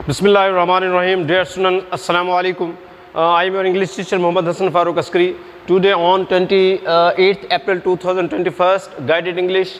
Bismillahirrahmanirrahim. Dear students, Assalamu alaikum. I am your English teacher Muhammad Hassan Farooq Askari. Today on 28th April 2021, guided English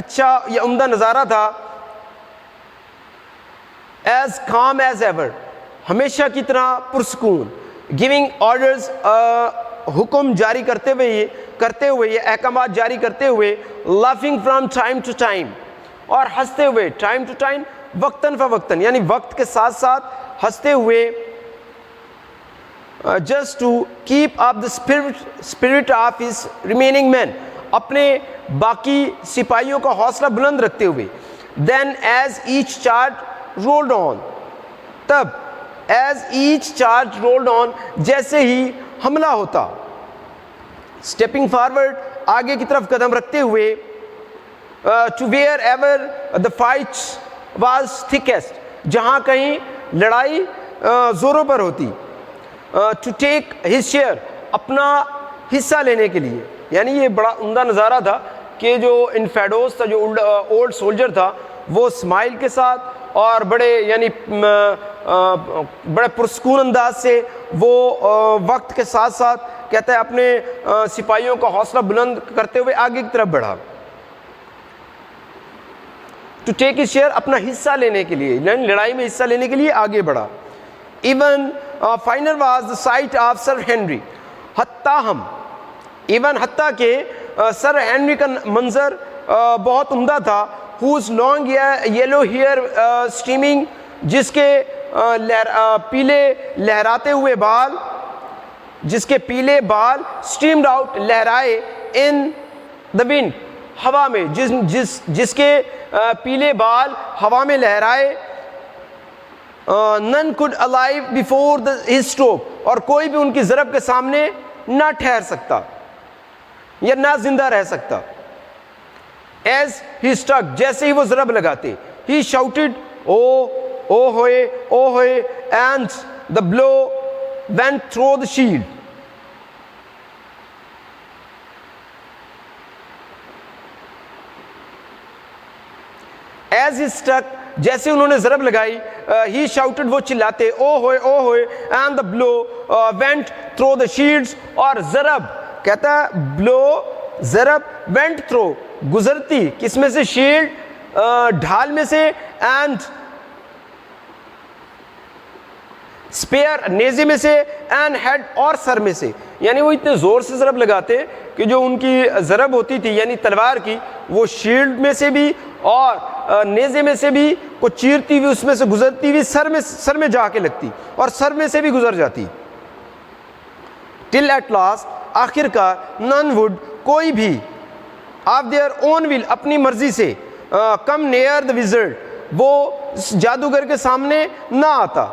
اچھا یا عمدہ نظارہ تھا. As calm as ever, ہمیشہ کی طرح پرسکون. گیونگ آرڈرز, حکم جاری کرتے ہوئے یہ احکامات جاری کرتے ہوئے. Laughing from time to time, اور ہنستے ہوئے ٹائم ٹو ٹائم, وقتاً فوقتاً یعنی وقت کے ساتھ ساتھ ہنستے ہوئے. Just to keep up the spirit of his remaining men, اپنے باقی سپاہیوں کا حوصلہ بلند رکھتے ہوئے. Then as each charge rolled on, تب as each charge rolled on, جیسے ہی حملہ ہوتا. اسٹیپنگ فارورڈ, آگے کی طرف قدم رکھتے ہوئے. To wherever the fight was thickest, جہاں کہیں لڑائی زوروں پر ہوتی. ٹو ٹیک ہز شیئر, اپنا حصہ لینے کے لیے. یعنی یہ بڑا عمدہ نظارہ تھا کہ جو انفیڈوس تھا, جو اولڈ سولجر تھا, وہ اسمائل کے ساتھ اور بڑے یعنی بڑے پرسکون انداز سے وہ وقت کے ساتھ ساتھ کہتا ہے اپنے سپاہیوں کا حوصلہ بلند کرتے ہوئے آگے کی طرف بڑھا. ٹو ٹیک اے شیئر, اپنا حصہ لینے کے لیے, لڑائی میں حصہ لینے کے لیے آگے بڑھا. Even final was the sight of sir Henry, حتیٰ حتیٰ کہ سر ہینری کا منظر بہت عمدہ تھا. whose long yellow hair streaming, جس کے پیلے لہراتے ہوئے بال, جس کے پیلے بال streamed out, لہرائے, in the wind, ہوا میں, جس کے پیلے بال ہوا میں لہرائے. none could alive before his stroke, اور کوئی بھی ان کی ضرب کے سامنے نہ ٹھہر سکتا یا نہ زندہ رہ سکتا. As he struck, جیسے ہی وہ ضرب لگاتے. He shouted, oh ہوئے, and the blow went through the shield. As he struck, جیسے انہوں نے ضرب لگائی. He shouted, وہ چلاتے, oh ہوئے, and the blow went through the shields, اور ضرب کہتا ہے blow, ضرب went through, گزرتی, کس میں سے, شیلڈ, ڈھال میں سے, اینڈ اسپیئر, نیزے میں سے, اینڈ ہیڈ, اور سر میں سے. یعنی وہ اتنے زور سے ضرب لگاتے کہ جو ان کی ضرب ہوتی تھی یعنی تلوار کی, وہ شیلڈ میں سے بھی اور نیزے میں سے بھی کو چیرتی ہوئی, اس میں سے گزرتی ہوئی سر میں جا کے لگتی اور سر میں سے بھی گزر جاتی. ٹل ایٹ لاسٹ, آخر کار, none would, کوئی بھی, آف دیئر اون ول, اپنی مرضی سے, کم نیئر دا وزرڈ, وہ جادوگر کے سامنے نہ آتا.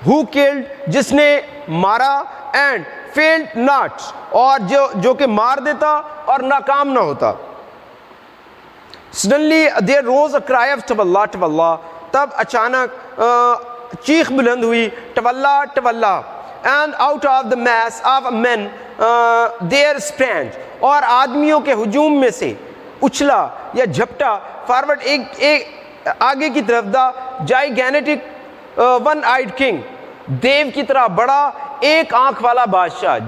ہو کلڈ, جس نے مارا, اینڈ فیلڈ ناٹ, اور جو کہ مار دیتا اور ناکام نہ ہوتا. سڈنلی دیر روز اے کرائی آف ٹولہ ٹولہ, تب اچانک چیخ بلند ہوئی, ٹولہ ٹولہ. And out of the mass of men there sprang, اور آدمیوں کے ہجوم میں سے اچھلا یا جھپٹا, فارورڈ, ایک آگے کی طرف, دا gigantic one-eyed king, دیو کی طرح بڑا ایک آنکھ والا بادشاہ.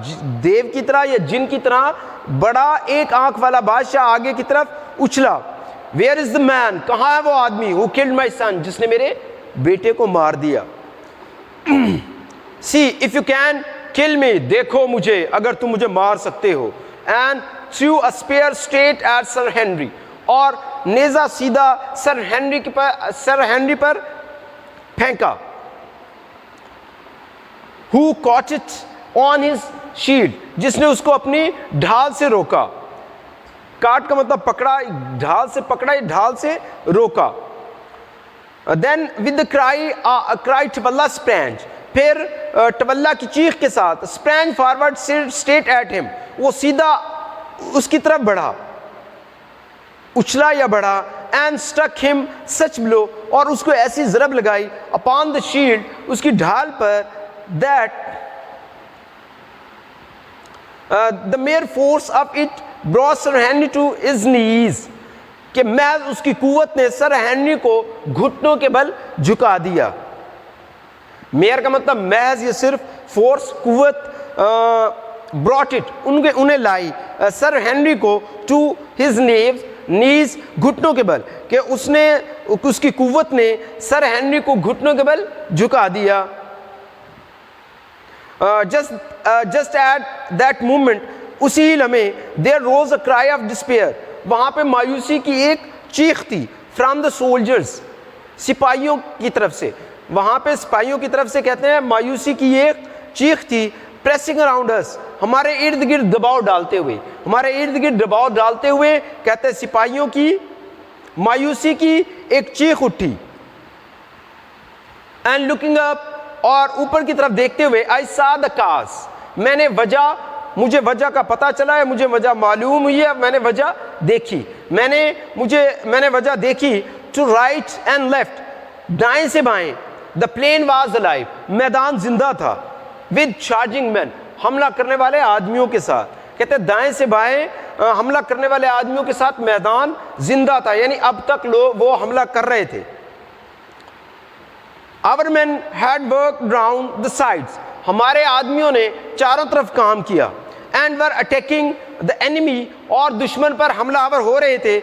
دیو کی طرح یا جن کی طرح بڑا ایک آنکھ والا بادشاہ آگے کی طرف اچھلا. Where is the man, کہاں ہے وہ آدمی, who killed my son, جس نے میرے بیٹے کو مار دیا. See if you can kill me, دیکھو مجھے اگر تم مجھے مار سکتے ہو. And threw a spear straight at Sir Henry, اور نیزہ سیدھا سر ہنری پر پھینکا. Who caught it on his shield, جس نے اس کو اپنی ڈھال سے روکا. کاٹ کا مطلب پکڑا, ڈھال سے پکڑا, ڈھال سے روکا. Then with the cry ٹولہ sprang, پھر ٹولہ کی چیخ کے ساتھ, sprang forward straight at him, وہ سیدھا اس کی طرف بڑھا, اچھلا یا بڑھا. And struck him such blow, اور اس کو ایسی ضرب لگائی, upon the shield, اس کی ڈھال پر, that the mere force of it brought Sir Henry to his knees, کہ محض اس کی قوت نے سر ہنری کو گھٹنوں کے بل جھکا دیا. میئر کا مطلب محض, یہ صرف فورس, قوت, brought it, انہیں لائی سر ہنری کو to his knees, گھٹنوں کے بل, کہ اس کی قوت نے سر ہنری کو گھٹنوں کے بل جھکا دیا. just at that moment, اسی لمحے there rose a cry of despair, وہاں پہ مایوسی کی ایک چیخ تھی from the soldiers, سپاہیوں کی طرف سے. وہاں پہ سپاہیوں کی طرف سے کہتے ہیں مایوسی کی ایک چیخ تھی, pressing around us, ہمارے ارد گرد دباؤ ڈالتے ہوئے, کہتے ہیں سپاہیوں کی مایوسی کی ایک چیخ اٹھی. and looking up, اور اوپر کی طرف دیکھتے ہوئے, I saw the cause, مجھے وجہ کا پتہ چلا ہے, مجھے وجہ معلوم ہوئی ہے, میں نے وجہ دیکھی, میں نے وجہ دیکھی. to right and left, دائیں سے بائیں, the plain was alive, میدان زندہ تھا, with charging men, حملہ کرنے والے آدمیوں کے ساتھ. کہتے ہیں دائیں سے بائیں حملہ کرنے والے آدمیوں کے ساتھ میدان زندہ تھا, یعنی اب تک وہ حملہ کر رہے تھے. our men had worked round the sides, ہمارے آدمیوں نے چاروں طرف کام کیا. and were attacking the enemy, اور دشمن پر حملہ آور ہو رہے تھے.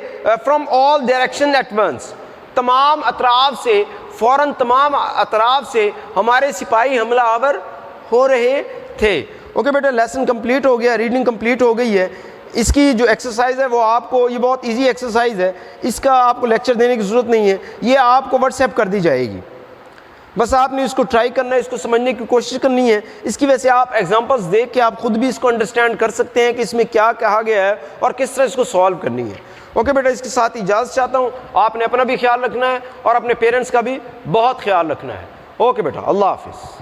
from all direction at once, تمام اطراف سے, فوراً تمام اطراف سے ہمارے سپاہی حملہ آور ہو رہے تھے. اوکے بیٹا, لیسن کمپلیٹ ہو گیا, ریڈنگ کمپلیٹ ہو گئی ہے. اس کی جو ایکسرسائز ہے وہ آپ کو, یہ بہت ایزی ایکسرسائز ہے, اس کا آپ کو لیکچر دینے کی ضرورت نہیں ہے, یہ آپ کو واٹس ایپ کر دی جائے گی. بس آپ نے اس کو ٹرائی کرنا ہے, اس کو سمجھنے کی کوشش کرنی ہے. اس کی وجہ سے آپ ایگزامپلس دیکھ کے آپ خود بھی اس کو انڈرسٹینڈ کر سکتے ہیں کہ اس میں کیا کہا گیا ہے اور کس طرح اس کو سالو کرنی ہے. اوکے بیٹا, اس کے ساتھ اجازت چاہتا ہوں. آپ نے اپنا بھی خیال رکھنا ہے اور اپنے پیرنٹس کا بھی بہت خیال رکھنا ہے. اوکے بیٹا, اللہ حافظ.